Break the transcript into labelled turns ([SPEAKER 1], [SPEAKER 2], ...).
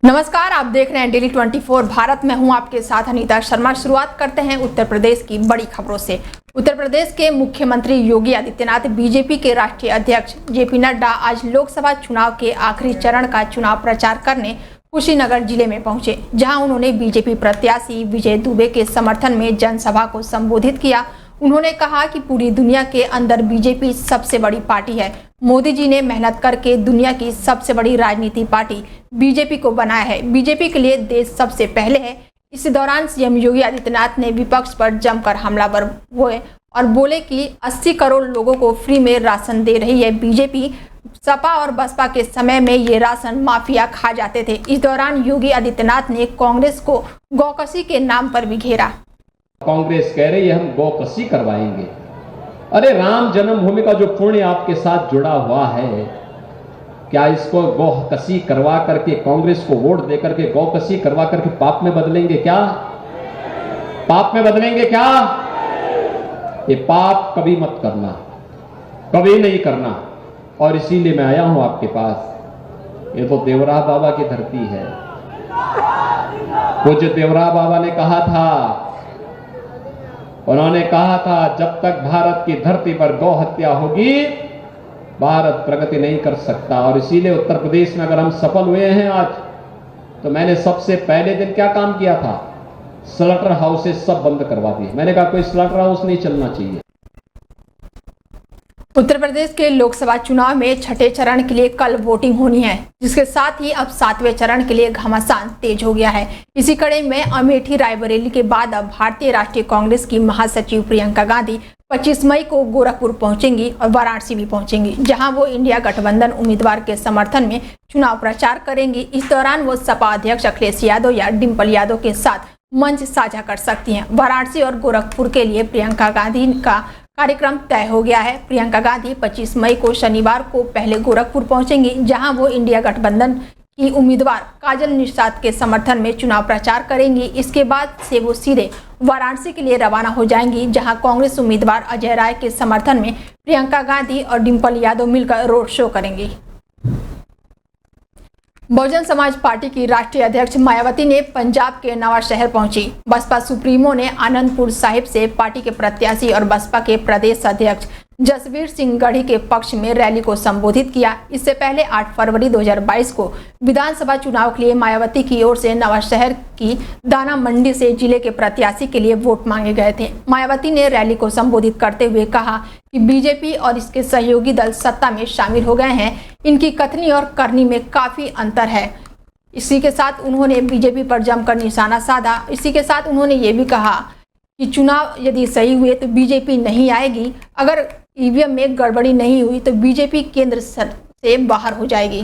[SPEAKER 1] नमस्कार, आप देख रहे हैं डेली 24 भारत में हूं आपके साथ अनीता शर्मा। शुरुआत करते हैं उत्तर प्रदेश की बड़ी खबरों से। उत्तर प्रदेश के मुख्यमंत्री योगी आदित्यनाथ, बीजेपी के राष्ट्रीय अध्यक्ष जेपी नड्डा आज लोकसभा चुनाव के आखिरी चरण का चुनाव प्रचार करने कुशीनगर जिले में पहुंचे, जहां उन्होंने बीजेपी प्रत्याशी विजय दुबे के समर्थन में जनसभा को संबोधित किया। उन्होंने कहा कि पूरी दुनिया के अंदर बीजेपी सबसे बड़ी पार्टी है। मोदी जी ने मेहनत करके दुनिया की सबसे बड़ी राजनीति पार्टी बीजेपी को बनाया है। बीजेपी के लिए देश सबसे पहले है। इस दौरान सीएम योगी आदित्यनाथ ने विपक्ष पर जमकर हमलावर हुए और बोले कि 80 करोड़ लोगों को फ्री में राशन दे रही है बीजेपी। सपा और बसपा के समय में ये राशन माफिया खा जाते थे। इस दौरान योगी आदित्यनाथ ने कांग्रेस को गौकसी के नाम पर भी घेरा।
[SPEAKER 2] कांग्रेस कह रही है हम गौकसी करवाएंगे। अरे राम जन्मभूमि का जो पुण्य आपके साथ जुड़ा हुआ है, क्या इसको गौकसी करवा करके, कांग्रेस को वोट देकर के गौकसी करवा करके पाप में बदलेंगे क्या? पाप में बदलेंगे क्या? ये पाप कभी मत करना, कभी नहीं करना। और इसीलिए मैं आया हूं आपके पास। ये तो देवरा बाबा की धरती है। पूज्य देवरा बाबा ने कहा था, उन्होंने कहा था जब तक भारत की धरती पर गौ हत्या होगी भारत प्रगति नहीं कर सकता। और इसीलिए उत्तर प्रदेश में अगर हम सफल हुए हैं आज, तो मैंने सबसे पहले दिन क्या काम किया था? स्लॉटर हाउसेस सब बंद करवा दिए। मैंने कहा कोई स्लॉटर हाउस नहीं चलना चाहिए।
[SPEAKER 1] उत्तर प्रदेश के लोकसभा चुनाव में छठे चरण के लिए कल वोटिंग होनी है, जिसके साथ ही अब 7वें चरण के लिए घमासान तेज हो गया है। इसी कड़ी में अमेठी रायबरेली के बाद अब भारतीय राष्ट्रीय कांग्रेस की महासचिव प्रियंका गांधी 25 मई को गोरखपुर पहुंचेंगी और वाराणसी भी पहुंचेंगी, जहां वो इंडिया गठबंधन उम्मीदवार के समर्थन में चुनाव प्रचार करेंगी। इस दौरान वो सपा अध्यक्ष अखिलेश यादव या डिम्पल यादव के साथ मंच साझा कर सकती हैं। वाराणसी और गोरखपुर के लिए प्रियंका गांधी का कार्यक्रम तय हो गया है। प्रियंका गांधी 25 मई को शनिवार को पहले गोरखपुर पहुंचेंगी, जहां वो इंडिया गठबंधन की उम्मीदवार काजल निषाद के समर्थन में चुनाव प्रचार करेंगी। इसके बाद से वो सीधे वाराणसी के लिए रवाना हो जाएंगी, जहां कांग्रेस उम्मीदवार अजय राय के समर्थन में प्रियंका गांधी और डिम्पल यादव मिलकर रोड शो करेंगी। बहुजन समाज पार्टी की राष्ट्रीय अध्यक्ष मायावती ने पंजाब के नवांशहर पहुंची। बसपा सुप्रीमो ने आनंदपुर साहिब से पार्टी के प्रत्याशी और बसपा के प्रदेश अध्यक्ष जसवीर सिंह गढ़ी के पक्ष में रैली को संबोधित किया। इससे पहले 8 फरवरी 2022 को विधानसभा चुनाव के लिए मायावती की ओर से नवांशहर की दाना मंडी से जिले के प्रत्याशी के लिए वोट मांगे गए थे। मायावती ने रैली को संबोधित करते हुए कहा कि बीजेपी और इसके सहयोगी दल सत्ता में शामिल हो गए हैं। इनकी कथनी और करनी में काफी अंतर है। इसी के साथ उन्होंने बीजेपी पर जमकर निशाना साधा। इसी के साथ उन्होंने ये भी कहा कि चुनाव यदि सही हुए तो बीजेपी नहीं आएगी, अगर ईवीएम में गड़बड़ी नहीं हुई तो बीजेपी केंद्र से बाहर हो जाएगी।